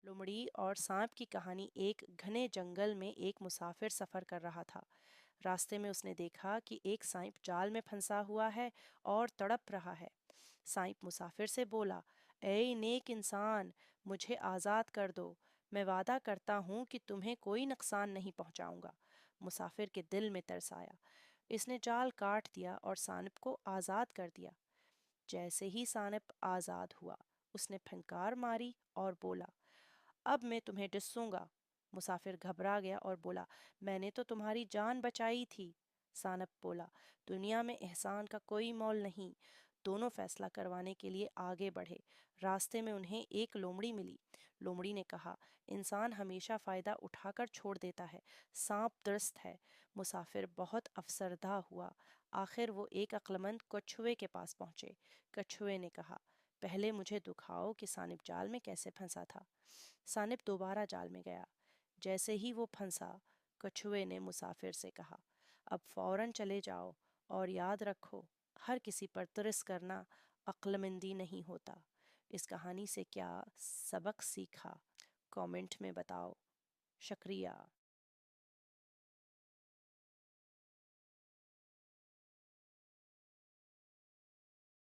لومڑی اور سانپ کی کہانی۔ ایک گھنے جنگل میں ایک مسافر سفر کر رہا تھا۔ راستے میں اس نے دیکھا کہ ایک سانپ جال میں پھنسا ہوا ہے اور تڑپ رہا ہے۔ سانپ مسافر سے بولا، اے نیک انسان، مجھے آزاد کر دو، میں وعدہ کرتا ہوں کہ تمہیں کوئی نقصان نہیں پہنچاؤں گا۔ مسافر کے دل میں ترس آیا، اس نے جال کاٹ دیا اور سانپ کو آزاد کر دیا۔ جیسے ہی سانپ آزاد ہوا، اس نے پھنکار ماری اور بولا، اب میں تمہیں ڈسوں گا۔ مسافر گھبرا گیا اور بولا، میں نے تو تمہاری جان بچائی تھی۔ سانپ بولا، دنیا میں احسان کا کوئی مول نہیں۔ دونوں فیصلہ کروانے کے لیے آگے بڑھے۔ راستے میں انہیں ایک لومڑی ملی۔ لومڑی نے کہا، انسان ہمیشہ فائدہ اٹھا کر چھوڑ دیتا ہے، سانپ درست ہے۔ مسافر بہت افسردہ ہوا۔ آخر وہ ایک عقلمند کچھوے کے پاس پہنچے۔ کچھوے نے کہا، پہلے مجھے دکھاؤ کہ سانپ جال میں کیسے پھنسا تھا۔ سانپ دوبارہ جال میں گیا۔ جیسے ہی وہ پھنسا، کچھوے نے مسافر سے کہا، اب فوراً چلے جاؤ اور یاد رکھو، ہر کسی پر ترس کرنا عقل مندی نہیں ہوتا۔ اس کہانی سے کیا سبق سیکھا؟ کامنٹ میں بتاؤ۔ شکریہ۔